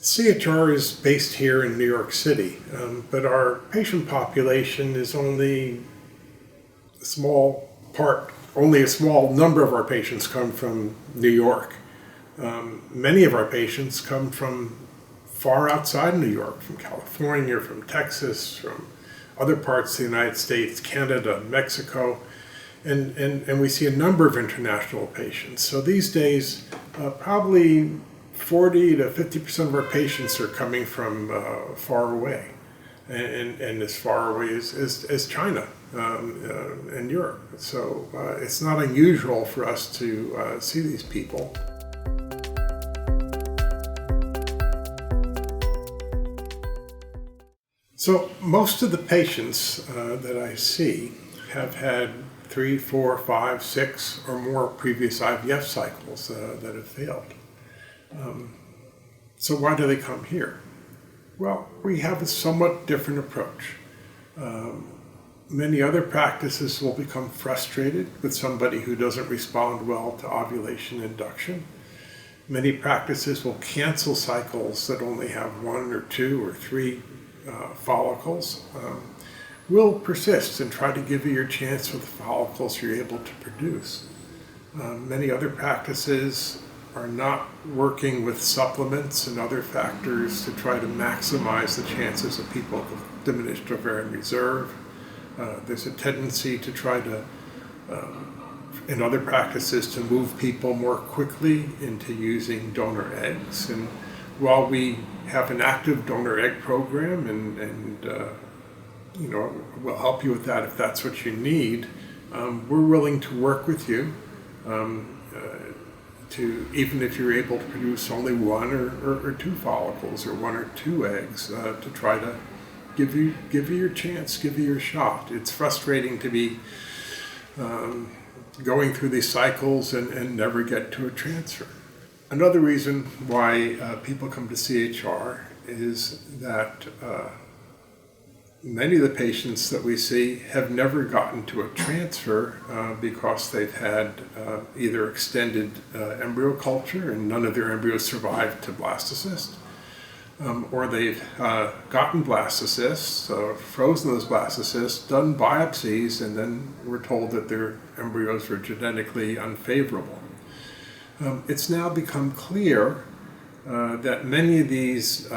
CHR is based here in New York City, but our patient population is only a small number of our patients come from New York. Many of our patients come from far outside New York, from California, from Texas, from other parts of the United States, Canada, Mexico, and we see a number of international patients. So these days, probably 40 to 50% of our patients are coming from far away, and as far away as China and Europe. So it's not unusual for us to see these people. So most of the patients that I see have had 3, 4, 5, 6 or more previous IVF cycles that have failed. So why do they come here? Well, we have a somewhat different approach. Many other practices will become frustrated with somebody who doesn't respond well to ovulation induction. Many practices will cancel cycles that only have 1 or 2 or 3 follicles. We'll persist and try to give you your chance with the follicles you're able to produce. Many other practices are not working with supplements and other factors to try to maximize the chances of people with diminished ovarian reserve. There's a tendency to try to, in other practices, to move people more quickly into using donor eggs. And while we have an active donor egg program and we'll help you with that if that's what you need, we're willing to work with you even if you're able to produce only 1 or 2 follicles or 1 or 2 eggs, to try to give you your chance, give you your shot. It's frustrating to be going through these cycles and never get to a transfer. Another reason why people come to CHR is that many of the patients that we see have never gotten to a transfer because they've had either extended embryo culture and none of their embryos survived to blastocyst, or they've gotten blastocysts, frozen those blastocysts, done biopsies, and then were told that their embryos were genetically unfavorable. It's now become clear that many of these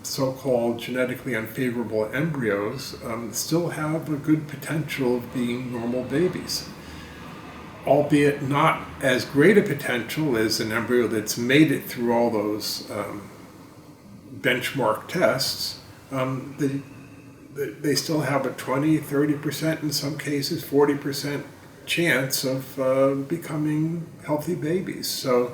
so-called genetically unfavorable embryos still have a good potential of being normal babies, albeit not as great a potential as an embryo that's made it through all those benchmark tests. They still have a 20, 30%, in some cases 40% chance of becoming healthy babies. So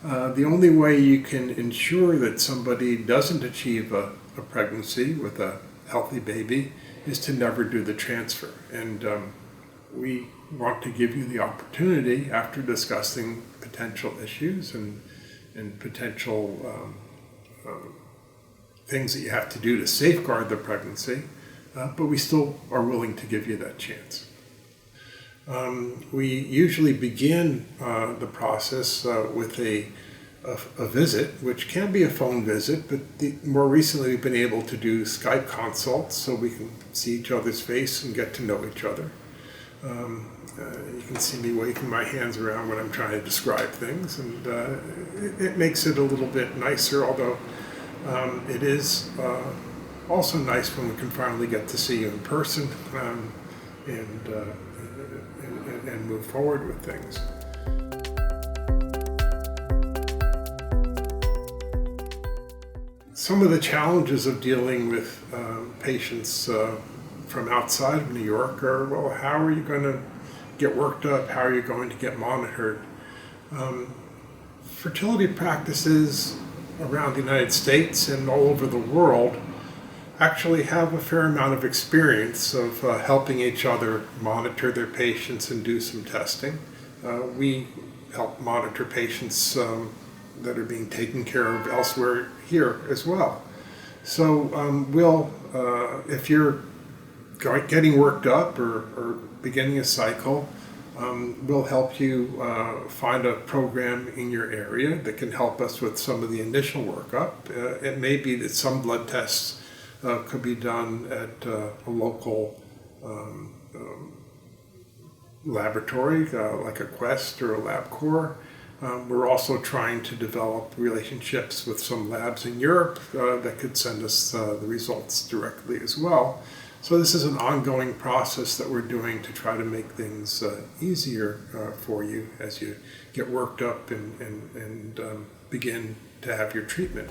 the only way you can ensure that somebody doesn't achieve a pregnancy with a healthy baby is to never do the transfer. And we want to give you the opportunity, after discussing potential issues and potential things that you have to do to safeguard the pregnancy, but we still are willing to give you that chance. We usually begin the process with a visit, which can be a phone visit, but more recently we've been able to do Skype consults so we can see each other's face and get to know each other. You can see me waving my hands around when I'm trying to describe things, and it makes it a little bit nicer, although it is also nice when we can finally get to see you in person and move forward with things. Some of the challenges of dealing with patients from outside of New York are, well, how are you going to get worked up? How are you going to get monitored? Fertility practices around the United States and all over the world actually have a fair amount of experience of helping each other monitor their patients and do some testing. We help monitor patients that are being taken care of elsewhere here as well. So if you're getting worked up or beginning a cycle, we'll help you find a program in your area that can help us with some of the initial workup. It may be that some blood tests could be done at a local laboratory, like a Quest or a LabCorp. We're also trying to develop relationships with some labs in Europe that could send us the results directly as well. So this is an ongoing process that we're doing to try to make things easier for you as you get worked up and begin to have your treatment.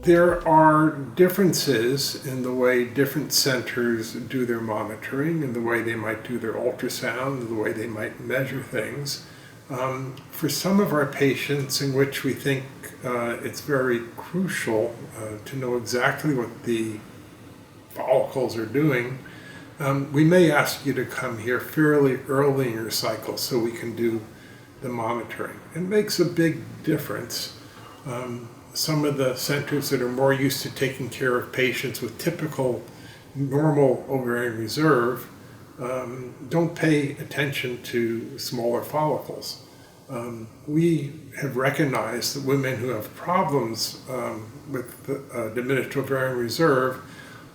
There are differences in the way different centers do their monitoring and the way they might do their ultrasound, and the way they might measure things. For some of our patients in which we think it's very crucial to know exactly what the follicles are doing, we may ask you to come here fairly early in your cycle so we can do the monitoring. It makes a big difference. Some of the centers that are more used to taking care of patients with typical normal ovarian reserve don't pay attention to smaller follicles. We have recognized that women who have problems with diminished ovarian reserve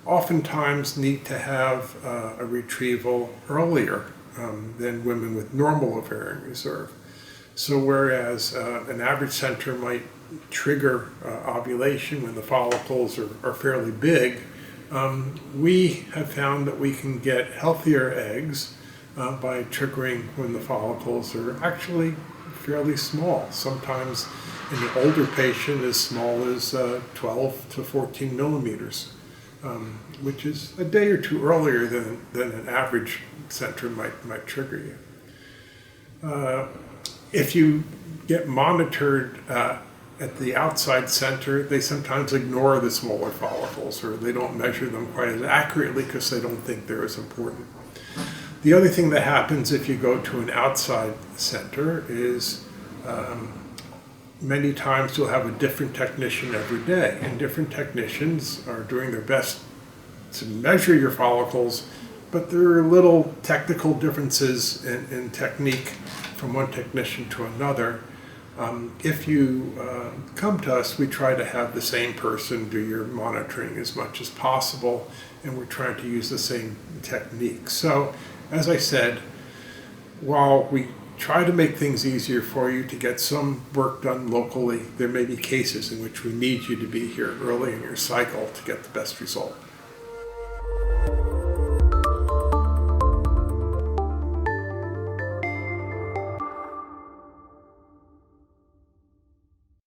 oftentimes need to have a retrieval earlier than women with normal ovarian reserve. So whereas an average center might trigger ovulation when the follicles are fairly big, we have found that we can get healthier eggs by triggering when the follicles are actually fairly small. Sometimes in an older patient as small as 12 to 14 millimeters, which is a day or two earlier than an average center might trigger you. If you get monitored at the outside center, they sometimes ignore the smaller follicles, or they don't measure them quite as accurately because they don't think they're as important. The other thing that happens if you go to an outside center is many times you'll have a different technician every day, and different technicians are doing their best to measure your follicles, but there are little technical differences in technique from one technician to another. If you come to us, we try to have the same person do your monitoring as much as possible, and we're trying to use the same technique. So, as I said, while we try to make things easier for you to get some work done locally, there may be cases in which we need you to be here early in your cycle to get the best result.